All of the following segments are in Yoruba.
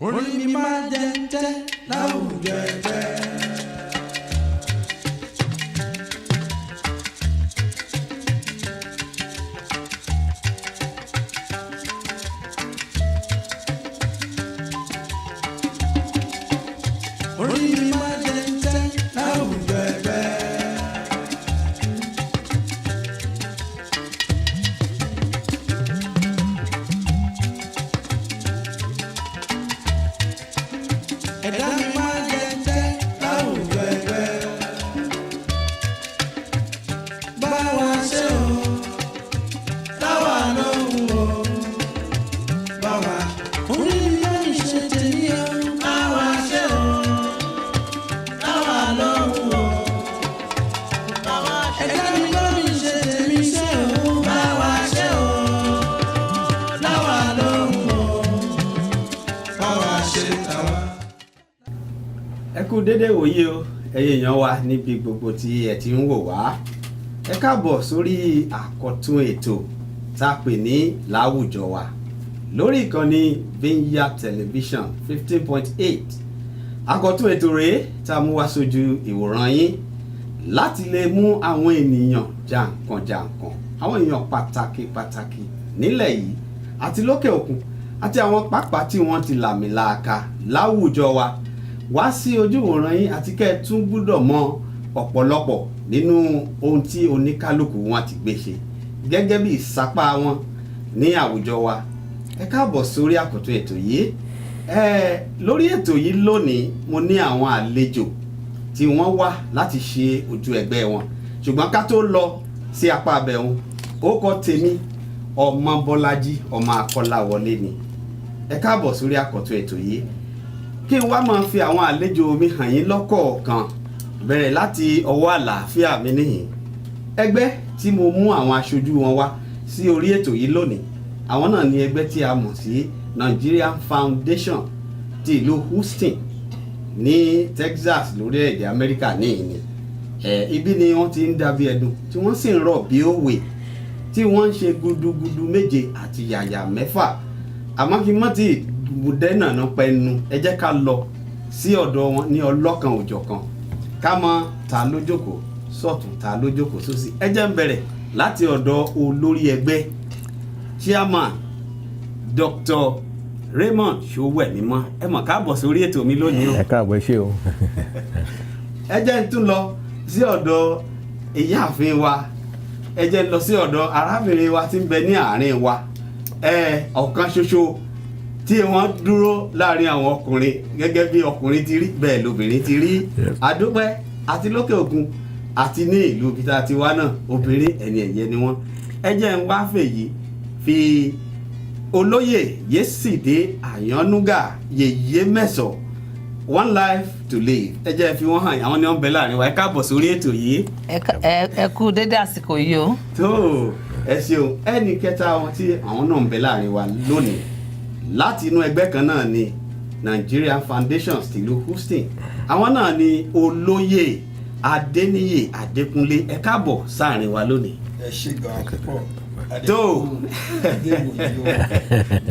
orí mi máa jẹ ń tẹ́ láwùjọ ẹgbẹ́. Orí mi máa jẹ ń tẹ́ láwùjọ ẹgbẹ́. Ẹ̀dá mi máa jẹ ń tẹ́ láwùjọ ẹgbẹ́. Bá wa ṣe o, táwa lóhùn o. Bá wa orí mi máa ń ṣe tèmi o. Bá wa ṣe o, táwa lóhùn o. Ẹ̀dá mi máa ń ṣe tèmi ṣe o. Bá wa ṣe o, táwa lóhùn o. Bá wa ṣe tàwa. Ẹ kú dédé wòye o ẹ̀yin èèyàn wa níbi gbogbo tí ẹ ti ń wò wá. Ẹ káàbọ̀ sórí àkọ́tún ètò tá a pè ní láwùjọ wa lórí ìkànnì Vineyard Television 15.8. Àkọ́tún ètò rèé tá a mú wá sójú ìwòran yín láti lè mú àwọn ènìyàn jàǹkànjàǹkàn, àwọn èèyàn pàtàkì nílẹ̀ yìí àti lókè òkun àti àwọn pàápàá tí wọ́n ti làmìlàaka láwùjọ wa wá sí ojú ìwòran yín àti kẹ́ ẹ tún gbúdọ̀ mọ ọ̀pọ̀lọpọ̀ nínú ohun tí oníkálukú wọn ti gbé ṣe gẹ́gẹ́ bí ìsapá wọn ní àwùjọ wa. Ẹ káàbọ̀ sórí àkọ́tún ètò yìí. Lórí ètò yìí lónìí mo ní àwọn àlejò tí wọ́n wá láti ṣe ojú ẹgbẹ́ wọn, ṣùgbọ́n ká tó lọ sí apá abẹ́hùn ó kọ́ tèmi Ọmọbọ́lájí ọmọ Akọ́láwọlé ni. Ẹ káàbọ̀ sórí àkọ́tún ètò yìí. Kí n wá máa fi àwọn àlejò mi hàn yín lọ́kọ̀ọ̀kan bẹ̀rẹ̀ láti ọwọ́ àlàáfíà mi níhìn. Ẹgbẹ́ tí mo mú àwọn aṣojú wọn wá sí orí ètò yìí lónìí, àwọn náà ni ẹgbẹ́ tí a mọ̀ sí Nigerian Foundation ti ìlú Houston ní Texas lórílẹ̀-èdè Amẹ́ríkà níhìn ni. Ibi ni wọ́n ti ń dàbí ẹdun tí wọ́n sì ń rọ̀ bí òwe tí wọ́n ń ṣe gudugudu méje àti yàyà mẹ́fà. Àmọ́ kí n mọ́ ti bùdẹ́nà náà pẹnu, ẹ jẹ́ ká lọ sí ọ̀dọ̀ wọn ní ọlọ́kan òjọ̀kan ká mọ̀ ta lójókòó sọ̀tún ta lójókòó sósì. Ẹ jẹ́ ń bẹ̀rẹ̀ láti ọ̀dọ̀ olórí ẹgbẹ́ chairman Dr. Raymond Sowemimo. Ẹ mọ̀ káàbọ̀ sórí ètò mi lónìí o. Ẹ káàbọ̀ ṣé o. Ẹ jẹ́ ń tún lọ sí ọ̀dọ̀ ìyáàfin wa, ẹ jẹ́ ń lọ sí ọ̀dọ̀ arábìnrin wa tí ń bẹ ní àárín wa, ọ̀kan ṣoṣo tí wọ́n dúró láàrin àwọn ọkùnrin gẹ́gẹ́ bí ọkùnrin ti rí bẹ́ẹ̀ lóbìnrin ti rí. Àdúpẹ́ àti lókè òkun àti ní ìlú bíta tiwa náà obìnrin ẹni ẹ̀yẹ ni wọ́n. Ẹ jẹ́ ń wá fèyí fi olóyè Yésìdé Àyànnúgà yèyé mẹ́sọ̀ one life to live. Ẹ jẹ́ fi wọ́n hàn àwọn ni wọ́n bẹ láàrin wa. Ẹ káàbọ̀ sórí ètò yìí. Ẹ kú dédé àsìkò yìí o. Tó ẹ ṣeun. Ẹnì kẹta wọn tí àwọn náà ń bẹ láàrin wa lónìí láti inú ẹgbẹ́ kan náà ni Nigerian Foundation tìlú Houston. Àwọn náà ni olóyè Adéníyè Adékúnlé. Ẹ káàbọ̀ sáàrin wa lónìí. Ẹ ṣé gan púpọ̀. Tó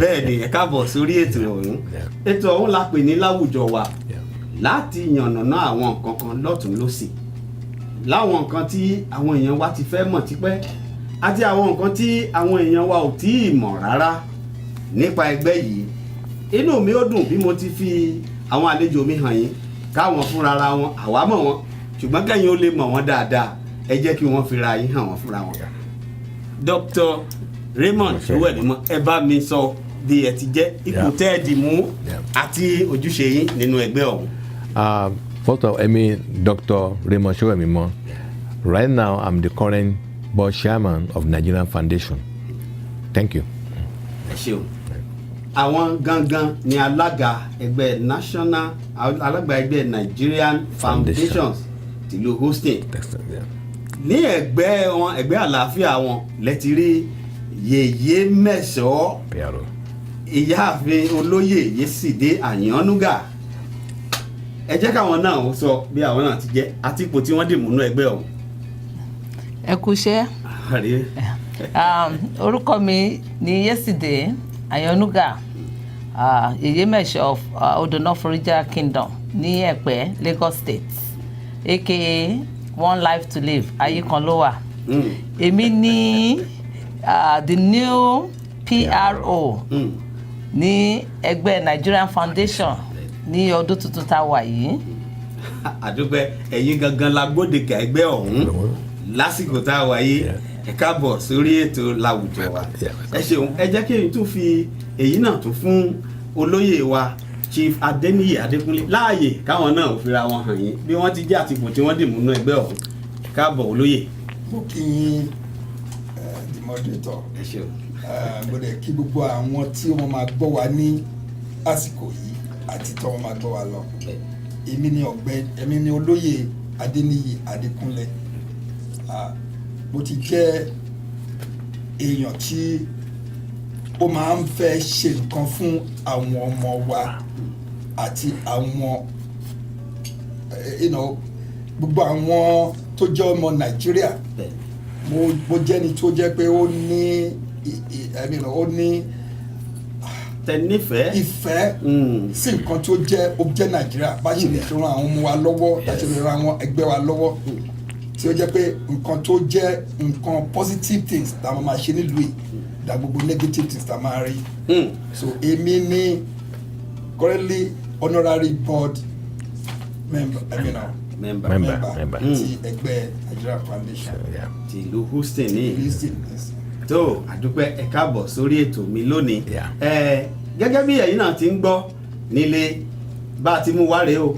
bẹ́ẹ̀ ni ẹ káàbọ̀ sórí ètò ọ̀hún. Ètò ọ̀hún la pè ní láwùjọ wa láti yànnàná àwọn nǹkan kan lọ́tún lósì, láwọn nǹkan tí àwọn èèyàn wa ti fẹ́ mọ̀ tipẹ́ àti àwọn nǹkan tí àwọn èèyàn wa ò tí ì mọ̀ rárá nípa ẹgbẹ́ yìí. Inú mi ó dùn bí mo ti fi àwọn àlejò mi hàn yín káwọn fúnra ra wọn àwa mọ̀ wọn, ṣùgbọ́n kẹ́yìn ó lè mọ̀ wọ́n dáadáa ẹ jẹ́ kí wọ́n fira yín hàn wọ́n fúnra wọn. Dr. Raymond Sowemimo, ẹ bá mi sọ bí ẹ ti jẹ́, ipò tẹ́ ẹ dì mú àti ojúṣe yín nínú ẹgbẹ́ ọ̀hún. First of all, Dr. Raymond Sowemimo. Right now, I'm the current board chairman of Nigerian Foundation. Thank you. Ẹ ṣeun. Àwọn gangan ni alága ẹgbẹ́ Nigerian Foundations tìlú Houston. Ní ẹgbẹ́ wọn, ẹgbẹ́ àlàáfíà wọn lẹ́ti rí yèyé mẹ́sọ̀ ìyáàfin olóyè Yésìdé Àyànnúgà. Ẹ jẹ́ káwọn náà sọ bí àwọn náà ti jẹ́ àti ipò tí wọ́n dì múnú ẹgbẹ́ ọ̀hún. Ẹ kú iṣẹ́. Orúkọ mi ni Yésìdé Àyànnúgà. Yèyémẹ̀ṣọ́ of Odonaforija Kingdom ní Ẹ̀pẹ́, Lagos State, aka One Life to Live, Ayíkanlówà. Èmi ní the new PRO ní ẹgbẹ́ Nigerian Foundation ní ọdún tuntun tá a wà yìí. Àdúpẹ́ ẹ̀yin gangan la gbódekà ẹgbẹ́ ọ̀hún lásìkò tá a wà yìí. Ẹ káàbọ̀ sórí ètò láwùjọ wa. Ẹ ṣeun, ẹ jẹ́ kí èyí tún fi èyí náà tún fún olóyè wa Chief Adeniyi Adekunle láàyè káwọn náà ò fira wọn hàn yín bí wọ́n ti jẹ́ àtìpó tí wọ́n dì múnú ẹgbẹ́ ọ̀hún. Ẹ káàbọ̀ olóyè. Mo kí yín the moderator. Ẹ ṣeun. Mo dẹ̀ kí gbogbo àwọn tí wọ́n máa gbọ́ wa ní àsìkò yìí àti tí wọ́n máa gbọ́ wa lọ. Èmi ni olóyè Adeniyi Adekunle. Mo ti jẹ́ èèyàn tí ó máa ń fẹ́ ṣe nǹkan fún àwọn ọmọ wa àti àwọn gbogbo àwọn tó jẹ́ ọmọ Nàìjíríà. Mo jẹ́ ni tó jẹ́ pé ó ní ìfẹ́ sí nǹkan tó jẹ́ Nàìjíríà bá ṣe lè fi ran àwọn ọmọ wa lọ́wọ́ bá ṣe lè ran àwọn ẹgbẹ́ wa lọ́wọ́ tí ó jẹ́ pé nǹkan tó jẹ́ nǹkan positive things tá a máa ṣe nílùú yìí dá gbogbo negative things tá a máa rí. So èmi ní currently honorary board member ti ẹgbẹ́ Nigerian Foundation ti ìlú Houston ní tó àdúpẹ́ ẹ káàbọ̀ sórí ètò mi lónìí. Gẹ́gẹ́ bí ẹ̀yin náà ti ń gbọ́ nílé bá a ti mú wá rèé o,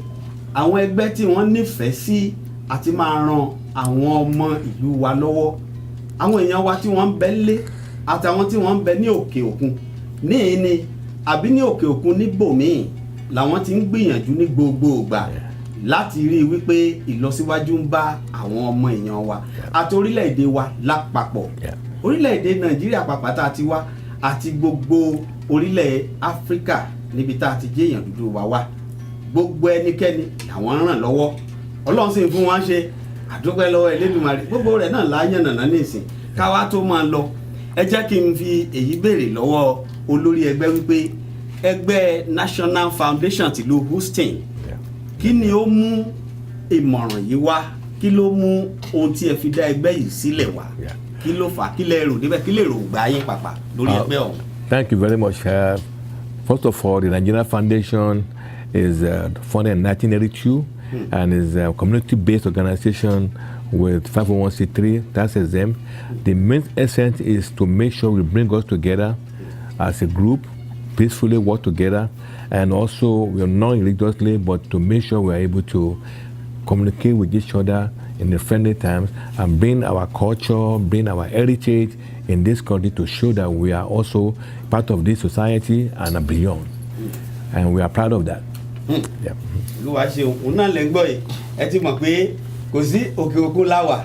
àwọn ẹgbẹ́ tí wọ́n nífẹ̀ẹ́ sí àti máa ran àwọn ọmọ ìlú wa lọ́wọ́, àwọn èèyàn wa tí wọ́n ń bẹ nílé àtàwọn tí wọ́n ń bẹ ní òkè òkun níhìn ni àbí ní òkè òkun níbòmíì làwọn ti ń gbìyànjú ní gbogbo ìgbà láti rí i wípé ìlọsíwájú ń bá àwọn ọmọ èèyàn wa àti orílẹ̀-èdè wa lápapọ̀, orílẹ̀-èdè Nàìjíríà pàpàtà ti wá àti gbogbo orílẹ̀ Áfíríkà níbi tá a ti jẹ́ èèyàn dúdú wa wá, gbogbo ẹnikẹ́ni làwọn ràn lọ́wọ́, Ọlọ́run sì ń fún wọn ṣe. Àdúpẹ́ lọ́wọ́ Elédùmarè, gbogbo rẹ̀ náà láyàn nàná nísìn káwá tó máa lọ. Ẹ jẹ́ kí n fi èyí béèrè lọ́wọ́ olórí ẹgbẹ́ wípé ẹgbẹ́ National Foundation tìlú Houston kí ni ó mú ìmọ̀ràn yìí wá, kí ló mú ohun tí ẹ fi dá ẹgbẹ́ yìí sílẹ̀ wá, kí ló fà, kí lẹ rò débẹ̀, kí lè rò gbà yín pàpà lórí ẹgbẹ́ ọ̀hún. Thank you very much. First of all, the Nigerian Foundation is founded in 1982 and is a community-based organization with 501c3 tax exempt. The main essence is to make sure we bring us together as a group, peacefully work together, and also we are not religiously, but to make sure we are able to communicate with each other in the friendly times and bring our culture, bring our heritage in this country to show that we are also part of this society and beyond. And we are proud of that. Yeah. Olúwa ṣe òun náà lẹ́ ń gbọ́ yìí, ẹ ti mọ̀ pé kò sí òkè òkun láwà,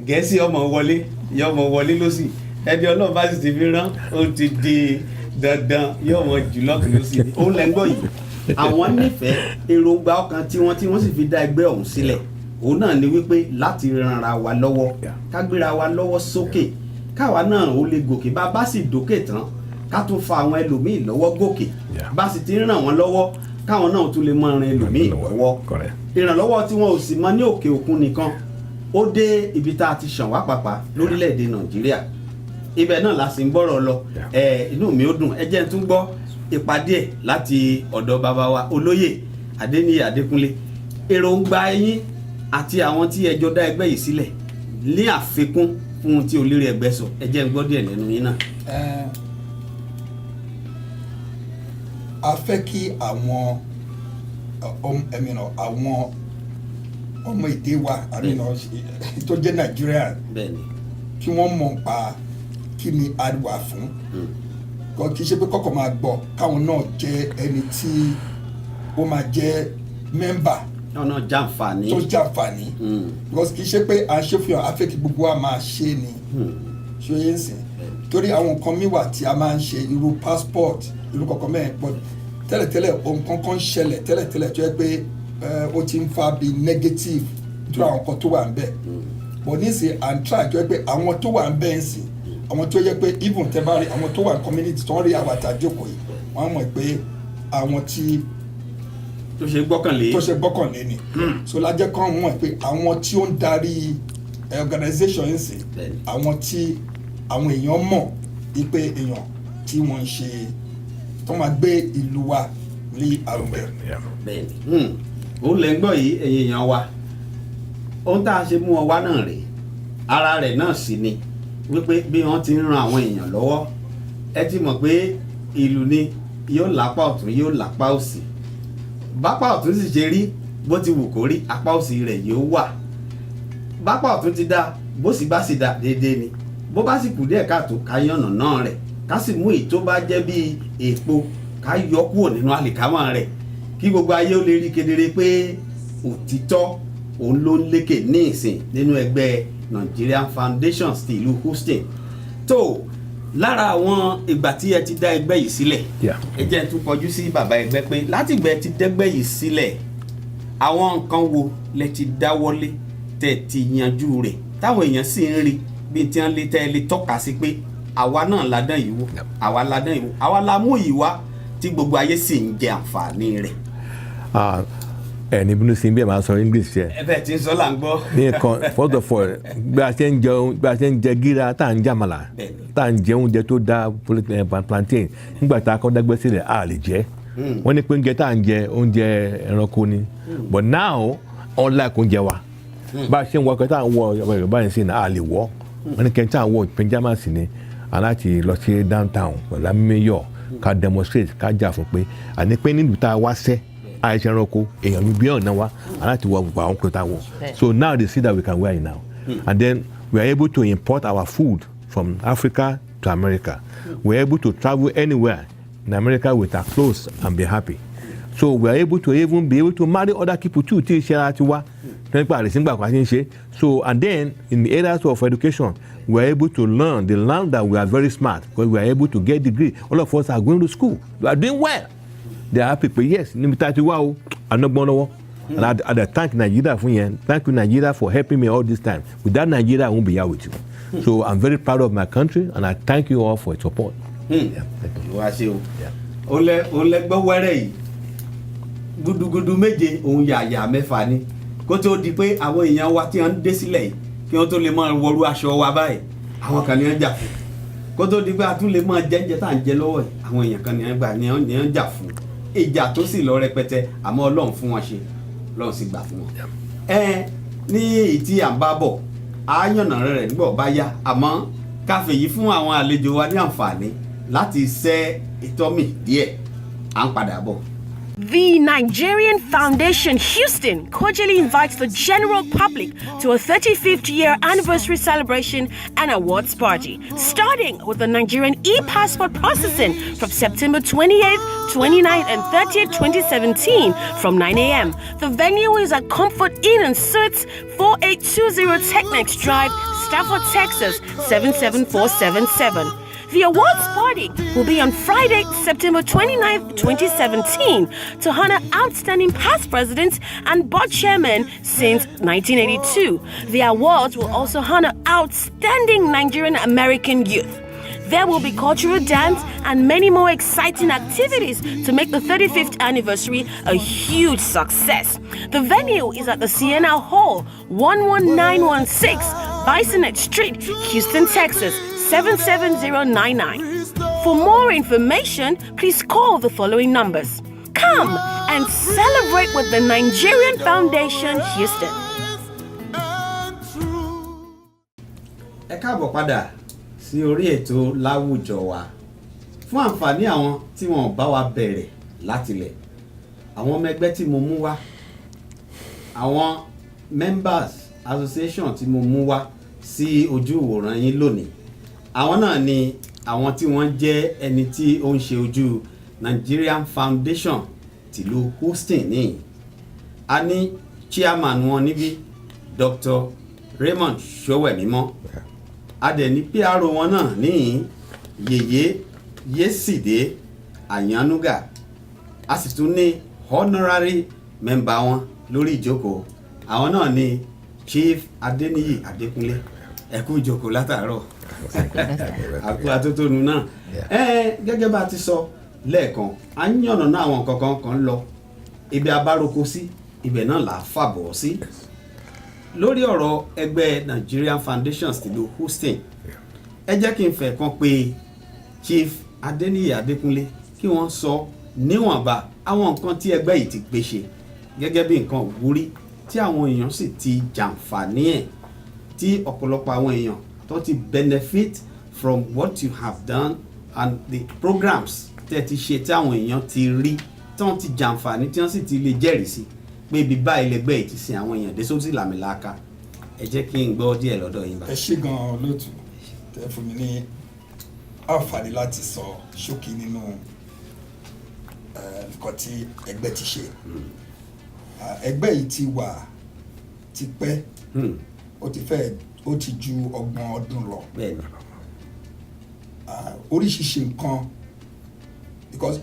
Gẹ̀ẹ́sì ọmọ wọlé yọmọ wọlé lọ́sì, ẹni Ọlọ́run bá sì ti fi rán ó ti di dandan yọmọ jùlọ kìlọ́ sí i. Òun lẹ́ ń gbọ́ yìí, àwọn nífẹ̀ẹ́ èròǹgbà ọkàn tí wọ́n sì fi dá ẹgbẹ́ ọ̀hún sílẹ̀, òun náà ni wípé láti ranra wa lọ́wọ́, ká gbéra wa lọ́wọ́ sókè, káwa náà ó lè gòkè, bá sì dókè tán ká tún fa àwọn ẹlòmíì lọ́wọ́ gòkè, bá sì ti ràn wọ́n lọ́wọ́ káwọn náà tún lè mọ ran ẹlòmíì lọ́wọ́. Ìrànlọ́wọ́ tí wọn ò sì mọ ní òkè òkun nìkan, ó dé ibi tá a ti ṣàn wá pàpà lórílẹ̀‐èdè Nàìjíríà, ibẹ̀ náà la sì ń bọ̀rọ̀ lọ. Inú mi ó dùn, ẹ jẹ́ n tún gbọ́ ìpàdé ẹ̀ láti ọ̀dọ̀ bàbá wa olóyè Adeniyi Adekunle. Èròǹgbà yín àti àwọn tí ẹjọ́ dá ẹgbẹ́ yìí sílẹ̀ ní àfikún fún ohun tí olórí ẹgbẹ́ sọ, ẹ jẹ́ n gbọ́ díẹ̀ lẹ́nu yín náà. A fẹ́ kí àwọn ọmọ èdè wa tó jẹ́ Nàìjíríà kí wọ́n mọ̀ nípa kí ni a wà fún, kì í ṣe pé kọ́kọ́ máa gbọ́, káwọn náà jẹ́ ẹni tí ó máa jẹ́ mẹ́mbà ọ̀nà jàǹfààní tó jàǹfààní, because kì í ṣe pé à ń ṣe fún yàn, a fẹ́ kí gbogbo wa máa ṣe ni ṣe yẹn sìn, torí àwọn nǹkan mi wà tí a máa ń ṣe irú passport irú kọ̀ọ̀kan mẹ́rin pọ̀ tẹ́lẹ̀tẹ́lẹ̀ ohun kankan ṣẹlẹ̀ tẹ́lẹ̀tẹ́lẹ̀ tó yẹ pé ó ti ń fa bí negative tó àwọn kan tó wà ń bẹ̀, but nísìnyí à ń try tó yẹ pé àwọn tó wà ń bẹ̀ ń sìn, àwọn tó yẹ pé even tẹ́ bá rí àwọn tó wà ní community tó ń rí àwọn àtàjókòó yìí wọ́n mọ̀ pé àwọn tí tó ṣe gbọ́kànlé ni so lájẹ́ kan mọ̀ pé àwọn tí ó ń darí organisation yìí sí àwọn tí àwọn èèyàn mọ̀ wípé èèyàn tí wọ́n ń ṣe tó máa gbé ìlú wa ní àrùbẹ̀. bẹ́ẹ̀ni òun lẹ́ ń gbọ́ yìí ẹ̀yin èèyàn wa ohun tá a ṣe mú ọ wá náà rèé ara rẹ̀ náà sì ni wípé bí wọ́n ti ń ran àwọn èèyàn lọ́wọ́ ẹ ti mọ̀ pé ìlú ni yóò lápá ọ̀tún yóò lápá òsì bápá ọ̀tún sì ṣe rí bó ti wù kó rí apá òsì rẹ̀ yóò wà bápá ọ̀tún ti dá bó sì bá sì dá déédéé ni bó bá sì kù díẹ̀ káàtó ká yànnà náà rẹ̀ ká sì mú èyí tó bá jẹ́ bíi èèpo ká yọ kúrò nínú àlìkámà rẹ̀ kí gbogbo ayé ó lè rí kedere pé òtítọ́ òun ló ń lékè ní ìsìn nínú ẹgbẹ́ Nigerian Foundation ti ìlú Houston tó lára àwọn ìgbà tí ẹ ti dá ẹgbẹ́ yìí sílẹ̀ ẹ jẹ́ tún kọjú sí bàbá ẹgbẹ́ pé láti ìgbà tí dẹ́gbẹ́ yìí sílẹ̀ àwọn nǹkan wo lẹ ti dáwọ́lé tẹ́ ti yanjú rẹ̀ táwọn èèyàn sì ń rí bí tí wọ́n lè tẹ́ lè tọ́ka sí pé àwa náà la dán yìí wò àwa la dán yìí wò àwa la mú yìí wá tí gbogbo ayé sì ń jẹ àǹfààní rẹ̀. ẹni bínú sí bí ẹ máa sọ English yẹ. ẹ bẹ́ẹ̀ tí ń sọ là ń gbọ́. ní nǹkan first of all bí a ṣe ń jẹ gíra tá à ń jàmàlà tá à ń jẹ oúnjẹ tó dá plantain nígbà tá a kọ́ dágbé sílẹ̀ a lè jẹ wọ́n ní pé oúnjẹ tá à ń jẹ oúnjẹ ẹranko ni but now unlike oúnjẹ wa bá a ṣe ń wọ ọkọ tá à ń wọ Yorùbá yẹn sí ni a lè wọ wọ́n ní kẹ́ńtà àwọn pajamas ni aláti lọ sí downtown pẹ̀lú amíyọ̀ ká demonstrate ká jà fún pé àní pé nílùú tá a wá sẹ́ àìsàn ẹranko èèyàn mi bí ọ̀nà wa aláti wọ gbogbo àwọn kúrò tá a wọ so now they see that we can wear it now and then we are able to import our food from Africa to America we are able to travel anywhere in America with our clothes and be happy so we are able to even be able to marry other people too tí iṣẹ́ ara ti wá nípa àrèsíngbà kan àti ń ṣe so and then in the areas of education we are able to learn that we are very smart because we are able to get degree all of us are going to school we are doing well they are happy pé yes níbi tá a ti wá o ànágbọ́n lọ́wọ́ and I thank Nigeria fún yẹn thank you Nigeria for helping me all this time without Nigeria I won't be here with you so I'm very proud of my country and I thank you all for your support. wá ṣe o ó lẹ gbọ́ wẹ́rẹ́ yìí gudugudu méje òun yàyà mẹ́fà ni kó tó di pé àwọn èèyàn wa tí wọ́n ń dé sílẹ̀ yìí kí wọ́n tó lè máa wọrú aṣọ wa báyìí àwọn kan ní wọ́n jà fún kó tó di pé a tún lè máa jẹ́jẹ́ tá à ń jẹ lọ́wọ́ yìí àwọn èèyàn kan ní wọ́n gbà ní wọ́n jà fún ìjà tó sì lọ rẹpẹtẹ àmọ́ Ọlọ́run fún wọn ṣe Ọlọ́run sì gbà fún wọn. ní èyí tí à ń bá bọ̀ á yànnà rẹ̀ nígbà bá yá àmọ́ ká fèyí fún àwọn àlejò wa ní àǹfààní láti ṣẹ́ ìtọ́mì díẹ̀ à ń padà bọ̀. The Nigerian Foundation Houston cordially invites the general public to a 35th year anniversary celebration and awards party, starting with the Nigerian e-passport processing from September 28th, 29th, and 30th, 2017 from 9 a.m. The venue is at Comfort Inn and Suites, 4820 Technex Drive, Stafford, Texas, 77477. The awards party will be on Friday, September 29th, 2017, to honor outstanding past presidents and board chairmen since 1982. The awards will also honor outstanding Nigerian American youth. There will be cultural dance and many more exciting activities to make the 35th anniversary a huge success. The venue is at the Sienna Hall, 11916, Bisonet Street, Houston, Texas, 77099. For more information, please call the following numbers. Come and celebrate with the Nigerian Foundation Houston. Ẹ káàbọ̀ padà sí orí ètò láwùjọ wa fún àǹfààní àwọn tí wọ́n bá wa bẹ̀rẹ̀ látilẹ̀ àwọn ọmọ ẹgbẹ́ tí mo mú wá àwọn members association tí mo mú wá sí ojú ìwòran yín lónìí àwọn náà ni àwọn tí wọ́n jẹ́ ẹni tí ó ń ṣe ojú Nigerian Foundation tìlú Houston ní a ní chairman wọn níbí Dr. Raymond Sowemimo a dẹ̀ ní PRO wọn náà ní Yèyé Yésìdé Àyànúgà a sì tún ní honorary member wọn lórí ìjókòó àwọn náà ní Chief Adéníyì Adékúnlé ẹ kú ìjókòó látàárọ̀ àkú atótónu náà gẹ́gẹ́ bá ti sọ lẹ́ẹ̀kan a ń yànnàná àwọn kankan kan lọ ibi abároko sí ibẹ̀ náà là á fàbọ̀ sí lórí ọ̀rọ̀ ẹgbẹ́ Nigerian Foundations tìlú Houston ẹ jẹ́ kí n fẹ́ kan pé Chief Adeniyi Adekunle kí wọ́n sọ níwọ̀nba àwọn nǹkan tí ẹgbẹ́ yìí ti pèsè gẹ́gẹ́ bí nǹkan òwúrí tí àwọn èèyàn sì ti jàǹfààní ẹ̀ tí ọ̀pọ̀lọpọ̀ àwọn èèyàn tó ti benefit from what you have done and the programs tẹ́ ti ṣe tí àwọn èèyàn ti rí tí wọ́n ti jàǹfààní tí wọ́n sì ti lè jẹ́rìí sí pé ibi báyìí lẹgbẹ́ yìí ti sin àwọn èèyàn dé sósì làmìlaka ẹ jẹ́ kí n gbọ́ díẹ̀ lọ́dọ̀ yín bá. ẹ ṣé gan-an lóòtú tẹ fún mi ní àǹfààní láti sọ ṣókí nínú nǹkan tí ẹgbẹ́ ti ṣe ẹgbẹ́ yìí ti wà tipẹ́ ó ti ju 30 ọdún lọ oríṣiríṣi nǹkan because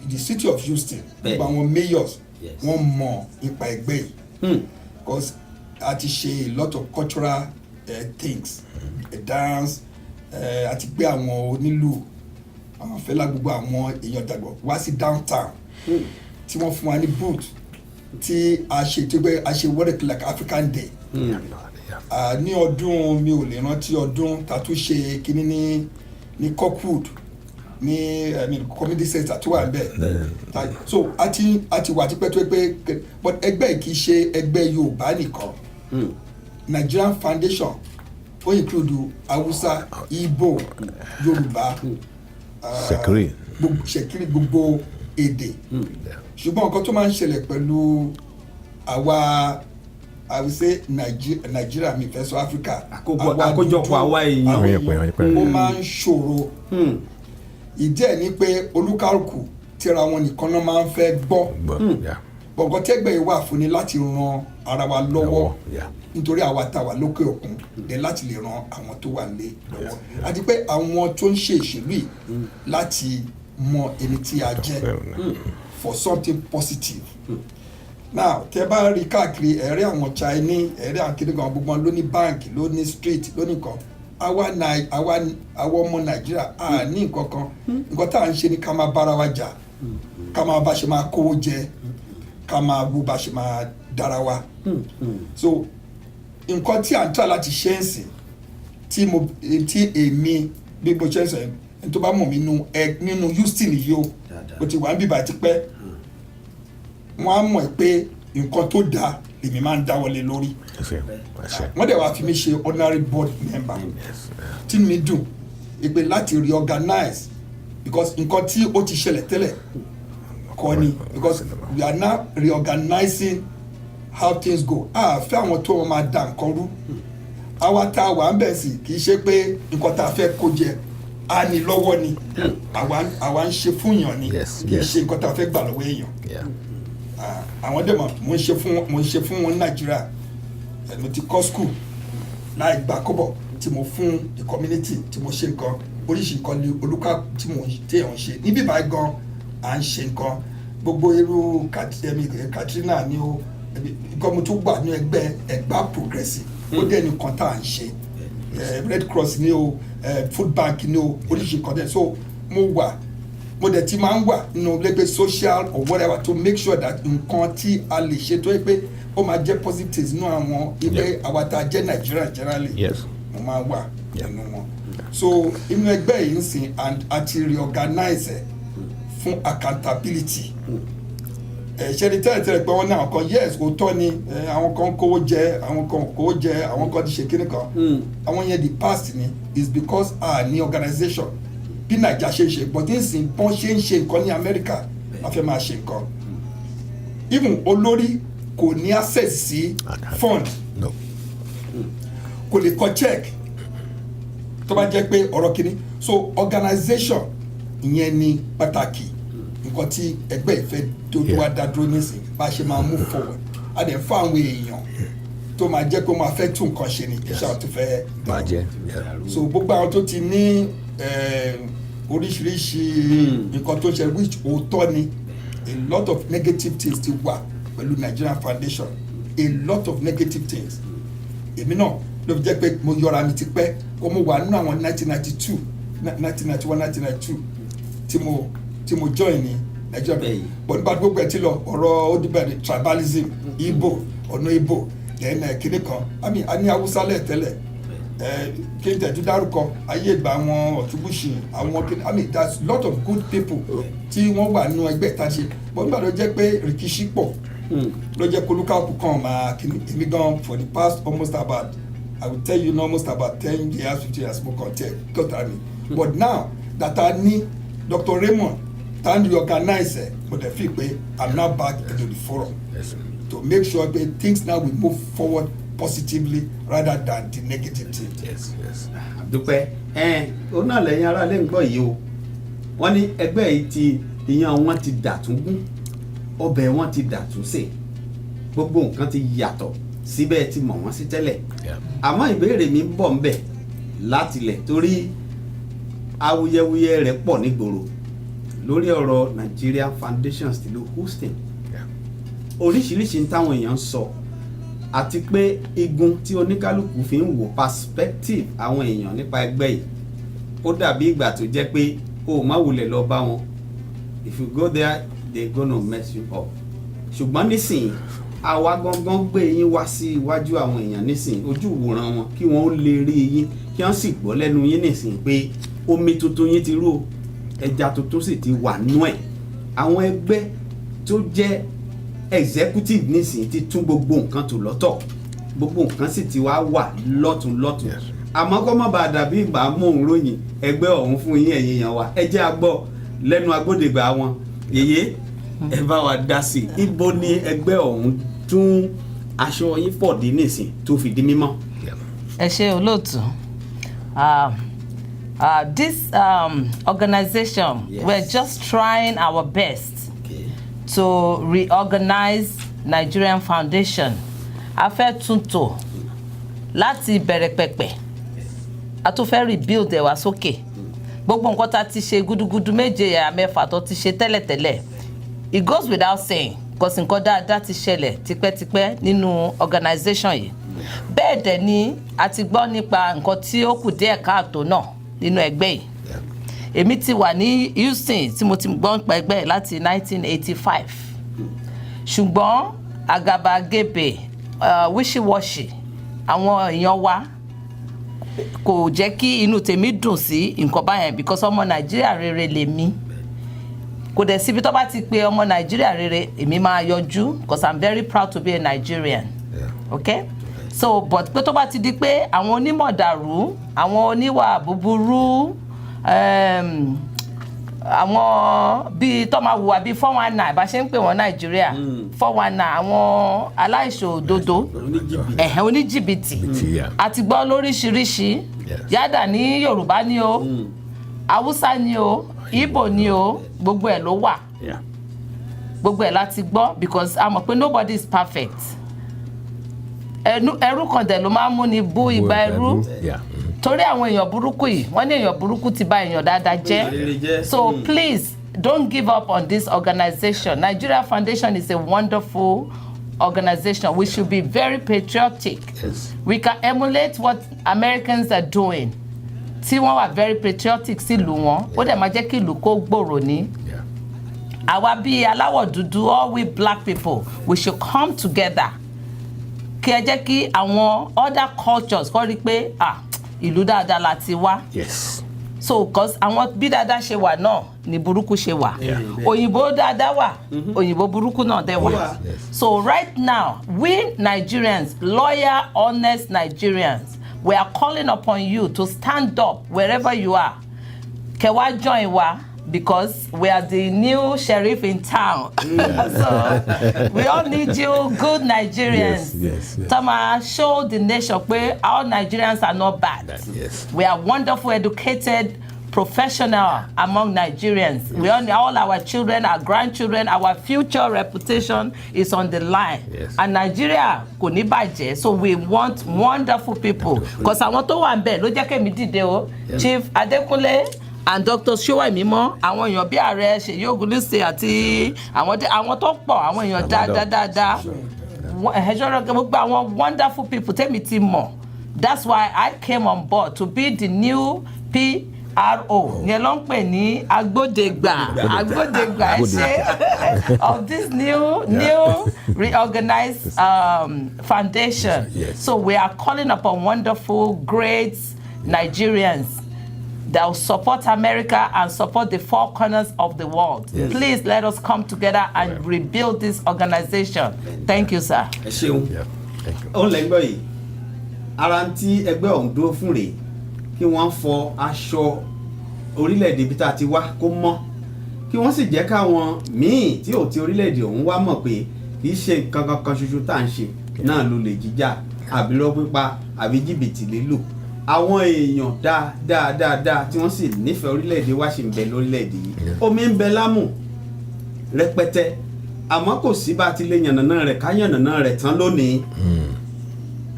the city of Houston gbogbo àwọn mayors wọ́n mọ̀ nípa ẹgbẹ́ yìí because a ti ṣe a lot of cultural things dance a ti gbé àwọn onílù àwọn fẹ́lá gbogbo àwọn èèyàn dàgbọ̀ wá sí downtown tí wọ́n fún wa ní booth tí a ṣe tó gbé a ṣe work like African Day ní ọdún mi ò lè rántí ọdún tá a tún ṣe kíní ní Cockwood ní community center tó wà níbẹ̀ so a ti wà tipẹ́ tó pé but ẹgbẹ́ kì í ṣe ẹgbẹ́ Yorùbá nìkan Nigerian Foundation ó include Hausa, Igbo, Yorùbá ṣẹ̀kírì gbogbo èdè ṣùgbọ́n nǹkan tó máa ń ṣẹlẹ̀ pẹ̀lú àwa I will say Nigeria mi fẹ́ sọ Africa àkójọpọ̀ àwa èèyàn ó máa ń ṣòro ìdí ẹ̀ ni pé olúkálùkù tíra wọn nìkan náà máa ń fẹ́ gbọ́ gbọ̀ngàn tẹ́gbẹ́ yìí wà fún ni láti ran ara wa lọ́wọ́ nítorí àwa tá wà lókè òkun dé láti lè ran àwọn tó wà nílé lọ́wọ́ àti pé àwọn tó ń ṣe ìṣèlú yìí láti mọ ẹni tí a jẹ́ for something positive. Now tẹ́ bá rí káàkiri ẹ̀rí àwọn Chinese ẹ̀rí àwọn kìnìún kan gbogbo ló ní báǹkì ló ní street ló ní kan àwa ọmọ Nàìjíríà a ní nǹkan kan nǹkan tá à ń ṣe ni ká máa bára wa jà ká máa bá ṣe máa kówó jẹ ká máa bó bá ṣe máa dára wa so nǹkan tí à ń tà láti ṣe ń sìn tí èmi bí mo ṣe ń sọ ẹni tó bá mọ̀ mí nínú Houston yìí o ti wà ń bíbá ti pẹ́ wọ́n á mọ̀ pé nǹkan tó dáa lèmi máa ń dáwọ́lé lórí wọ́n dẹ̀ wá fi mí ṣe honorary board member tí mi dùn pé láti reorganize because nǹkan tí ó ti ṣẹlẹ̀ tẹ́lẹ̀ kọ́ ni because we are now reorganizing how things go fẹ́ àwọn tó wọn máa da nǹkan rú àwa tá a wà ń bẹ̀ sí kì í ṣe pé nǹkan tá a fẹ́ kó jẹ a ní lọ́wọ́ ni àwa ń ṣe fún yàn ni kì í ṣe nǹkan tá a fẹ́ gbà lọ́wọ́ èèyàn àwọn dẹ̀ mọ̀ mo ń ṣe fún wọn Nàìjíríà mo ti kọ́ school láì gbà kọ́bọ̀ tí mo fún the community tí mo ṣe nǹkan oríṣi nǹkan ní olúkà tí mo téèyàn ṣe níbí báyìí gan à ń ṣe nǹkan gbogbo irú Katrina ni ó nǹkan mo tún gbà ní ẹgbẹ́ Ẹ̀gbá Progressive ó dẹ̀ nìkan tá à ń ṣe Red Cross ni o Food Bank ni o oríṣi nǹkan dẹ̀ so mo dẹ̀ ti máa ń wà nínú lẹ́gbẹ̀ẹ́ social or whatever to make sure that nǹkan tí a lè ṣe tó yẹ pé ó máa jẹ́ positives nínú àwọn ilé àwàtà jẹ́ Nigeria generally mo máa wà nínú wọn so inú ẹgbẹ́ yìí ń sìn and àti reorganize fún accountability ṣẹ́ni tẹ́lẹ̀tẹ́lẹ̀ pé wọ́n ní àwọn kan yes òótọ́ ni àwọn kan kówó jẹ àwọn kan kówó jẹ àwọn kan ti ṣe kíní kan àwọn yẹn the past ni is because ní organization bí Naija ṣe ń ṣe but nísìn bọ́n ṣe ń ṣe nǹkan ní America la fẹ́ máa ṣe nǹkan even olórí kò ní access sí fund kò lè kọ check tó bá jẹ́ pé ọ̀rọ̀ kíní so organization ìyẹn ni pàtàkì nǹkan tí ẹgbẹ́ ìfẹ́ tó wá dá dúró nísìn bá ṣe máa move forward a dẹ̀ fún àwọn èèyàn tó máa jẹ́ pé ó máa fẹ́ tún nǹkan ṣe ni iṣẹ́ àwọn tó fẹ́ bàjẹ́ so gbogbo àwọn tó ti ní oríṣiríṣi nǹkan tó ṣe which òótọ́ ni a lot of negative things ti wà pẹ̀lú Nigerian Foundation a lot of negative things èmi náà ló fi jẹ́ pé mo yọra mi ti pẹ́ kó mo wà nínú àwọn 1992 1991 1992 tí mo tí mo join ní Nigeria but nípa gbogbo ẹ̀ tí lọ ọ̀rọ̀ ó dìbẹ̀ ní tribalism Igbo ọ̀nà Igbo then kéde kan a ní Haúsá lẹ́ẹ̀tẹ́lẹ̀ kí n tẹ̀jú dárúkọ ayé ìgbà àwọn Ọ̀túnbùṣì àwọn kéde there's lot of good people tí wọ́n wà nínú ẹgbẹ́ ìtajà but nígbà tó jẹ́ pé rìkíṣí pọ̀ ló jẹ́ kólúkàkù kan máa kíni èmi gan for the past almost about I will tell you almost about 10 years 15 years mo kàn tẹ̀ kọ́ta mi but now that I need Dr. Raymond and reorganize it but I feel pé I'm now back into the forum to make sure that things now will move forward positively rather than the negative thing. Dúpẹ́ ó náà lẹ́yìn ara lè ń gbọ́ yìí o wọ́n ní ẹgbẹ́ yìí ti ìyàn wọn ti dàtún gún ọbẹ̀ wọn ti dàtún sè gbogbo nǹkan ti yàtọ̀ síbẹ̀ tí mọ̀ wọ́n sí tẹ́lẹ̀ àmọ́ ìbéèrè mi ń bọ̀ ń bẹ̀ látilẹ̀ torí awuyewuye rẹ̀ pọ̀ nígboro lórí ọ̀rọ̀ Nigerian Foundation tìlú Houston oríṣiríṣi ń táwọn èèyàn ń sọ àti pé igun tí oníkálukú fi ń wò perspective àwọn èèyàn nípa ẹgbẹ́ yìí ó dàbí ìgbà tó jẹ́ pé o má wulẹ̀ lọ bá wọn if you go there they gonna mess you up ṣùgbọ́n nísìnyí àwa gangan gbé yín wá sí iwájú àwọn èèyàn nísìnyí ojú ìwòran wọn kí wọ́n ó lè rí yín kí wọ́n sì gbọ́ lẹ́nu yín nísìnyí pé omi tuntun yín ti rú o ẹja tuntun sì ti wà nú ẹ̀ àwọn ẹgbẹ́ tó jẹ́ executive nísìnyí ti tún gbogbo nǹkan tó lọ́tọ̀ gbogbo nǹkan sì ti wá wà lọ́tún àmọ́ kọ́ má bàa dàbí ìgbà mòún ròyìn ẹgbẹ́ ọ̀hún fún yín ẹ̀yin èèyàn wa ẹ jẹ́ a gbọ́ lẹ́nu agbódegbà wọn yèyé ẹ bá wa dá sí i ibo ni ẹgbẹ́ ọ̀hún tún aṣọ yín pọ̀ dé nísìn tó fi di mímọ́. ẹ ṣé olóòtú this organization we're just trying our best to reorganize Nigerian Foundation a fẹ́ tún tò láti bẹ̀rẹ̀ pẹ̀pẹ̀ a tún fẹ́ rebuild ẹ̀ wá sókè gbogbo nǹkan tá ti ṣe gúdúgúdú méje yàrá mẹ́fà tó ti ṣe tẹ́lẹ̀tẹ́lẹ̀ it goes without saying because nǹkan dáadáa ti ṣẹlẹ̀ tipẹ́tipẹ́ nínú organization yìí bẹ́ẹ̀ dẹ̀ ni a ti gbọ́ nípa nǹkan tí ó kù díẹ̀ káàtó náà nínú ẹgbẹ́ yìí èmi ti wà ní Houston tí mo ti gbọ́ nípa ẹgbẹ́ yìí láti 1985 ṣùgbọ́n àgàbàgebè wíṣíwọ́ṣì àwọn èèyàn wa kò jẹ́ kí inú tèmi dùn sí nǹkan báyẹn because ọmọ Nàìjíríà rere lèmi kò dẹ̀ síbi tó bá ti pe ọmọ Nàìjíríà rere èmi máa yọjú because I'm very proud to be a Nigerian okay so but pé tó bá ti di pé àwọn onímọ̀dàrú àwọn oníwà búburú àwọn bíi tó máa hùwà bíi 419 bá ṣe ń pè wọ́n Nàìjíríà 419 àwọn aláìṣòdodo oníjìbìtì àti gbọ́ lóríṣiríṣi yádà ní Yorùbá ni o Haúsá ni o Igbo ni o gbogbo ẹ̀ ló wà gbogbo ẹ̀ láti gbọ́ because a mọ̀ pé nobody is perfect ẹrú kan dẹ̀ ló máa ń mú ni bú ìgbà ẹrú torí àwọn èèyàn burúkú yìí wọ́n ní èèyàn burúkú ti bà èèyàn dáadáa jẹ́ so please don't give up on this organization Nigeria Foundation is a wonderful organization we should be very patriotic we can emulate what Americans are doing tí wọ́n wà very patriotic sí ìlú wọn ó dẹ̀ máa jẹ́ kí ìlú kó gbòòrò ní àwa bíi aláwọ̀ dúdú all we black people we should come together kí ẹ jẹ́ kí àwọn other cultures kọ́ rí pé ìlú dáadáa la ti wá so cause àwọn bí dáadáa ṣe wà náà ni burúkú ṣe wà òyìnbó dáadáa wà òyìnbó burúkú náà dẹ̀ wà so right now we Nigerians loyal honest Nigerians we are calling upon you to stand up wherever you are kẹwàá join wa because we are the new sheriff in town so we all need you good Nigerians to show the nation pé all Nigerians are not bad we are wonderful educated professional among Nigerians we all our children our grandchildren our future reputation is on the line and Nigeria kò ní bàjẹ́ so we want wonderful people because àwọn tó wà ń bẹ̀ ló jẹ́ kémi dìde o Chief Adekunle and Dr. Sowemimo àwọn èèyàn bí ààrẹ Ṣèyí Ògúnlùsì àti àwọn tó pọ̀ àwọn èèyàn dáadáa ẹ̀hẹ́sọ́rọ́ gbogbo àwọn wonderful people tẹ́mi ti mọ̀ that's why I came on board to be the new RO yẹn ló ń pè ní agbódegbà ẹ ṣe of this new reorganized foundation. Yes. So we are calling upon wonderful, great Nigerians that will support America and support the four corners of the world. Yes. Please let us come together and rebuild this organization. Thank you, sir. ẹ ṣeun. Yeah. Thank you. òun lẹ́gbọ́ yìí ara ń tí ẹgbẹ́ ọ̀hún dúró fún rèé kí wọ́n fọ aṣọ orílẹ̀-èdè bí tá a ti wá kó mọ́ kí wọ́n sì jẹ́ káwọn míì tí ò ti orílẹ̀-èdè ọ̀hún wá mọ̀ pé kì í ṣe nǹkan kankan ṣoṣo tá à ń ṣe náà ló lè jíjà àbí irọ́ pípa àbí jìbìtì lílò àwọn èèyàn dáadáa tí wọ́n sì nífẹ̀ẹ́ orílẹ̀-èdè wa ṣì ń bẹ lórílẹ̀-èdè yìí omi ń bẹ lámù rẹpẹtẹ àmọ́ kò sí bá a ti lè yànnàná rẹ̀ ká yànnàná rẹ̀ tán lónìí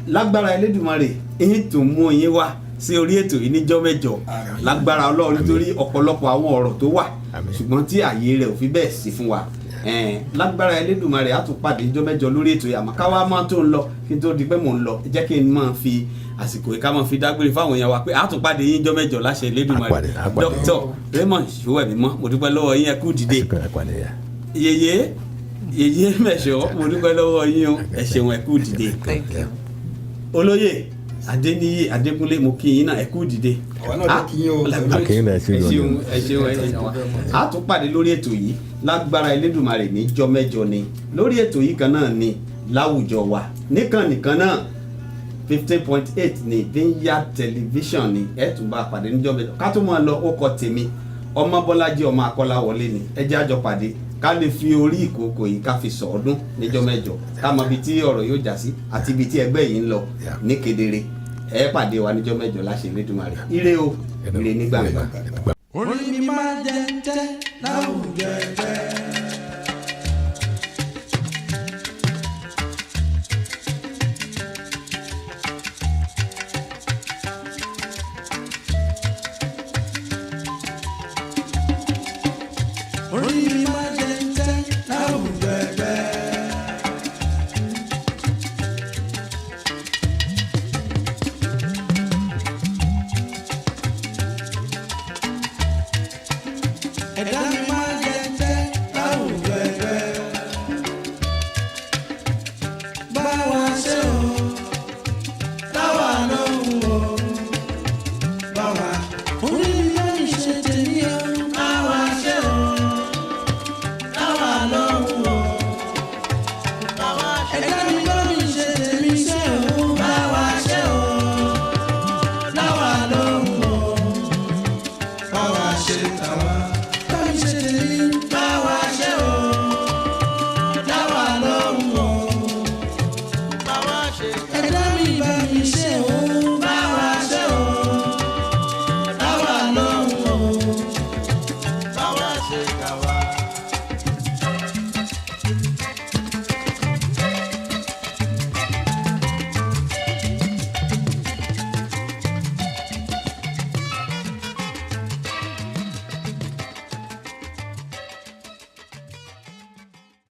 lágbára Elédùmarè yín tún mú yín wá sí orí ètò yìí níjọ́ mẹ́jọ lágbára Ọlọ́run nítorí ọ̀pọ̀lọpọ̀ àwọn ọ̀rọ̀ tó wà ṣùgbọ́n tí àyè rẹ̀ ò fi bẹ́ẹ̀ sí fún wa lágbára Elédùmarè á tún pàdé níjọ́ mẹ́jọ lórí ètò yìí àmọ́ káwá máa tó ń lọ kí n tó di pé mò ń lọ jẹ́ kí n máa fi àsìkò yìí ká máa fi dágbére fáwọn èèyàn wa pé á tún pàdé yín níjọ́ mẹ́jọ láṣẹ Elédùmarè Dr. Raymond Sowemimo mo dúpẹ́ lọ́wọ́ yín ẹ kú dìde yèyé mẹ̀ṣọ́ mo dúpẹ́ lọ́wọ́ yín o ẹ ṣeun ẹ kú dìde olóyè Adéníyì Adékúnlé mo kí yín náà ẹ kú dìde ẹ ṣeun a tún pàdé lórí ètò yìí lágbára Elédùmarè níjọ́ mẹ́jọ ni lórí ètò yìí kan náà ni láwùjọ wa nìkan náà 15.8 ní Vineyard Television ni ẹ tún bá pàdé níjọ́ mẹ́jọ ká tó máa lọ ó kọ tèmi Ọmọbọ́lájí ọmọ Akọ́láwọlé ni ẹ jẹ́ àjọ pàdé ká lè fi orí ìkòkò yìí ká fi sọ̀ọ́dún níjọ́ mẹ́jọ ká mọ ibi tí ọ̀rọ̀ yóò já sí àti ibi tí ẹgbẹ́ yìí ń lọ ní kedere ẹ pàdé wa níjọ́ mẹ́jọ láṣẹ Elédùmarè ire o ire ní gbàngbà. orí mi máa jẹ tẹ́ láwùjọ ẹ̀.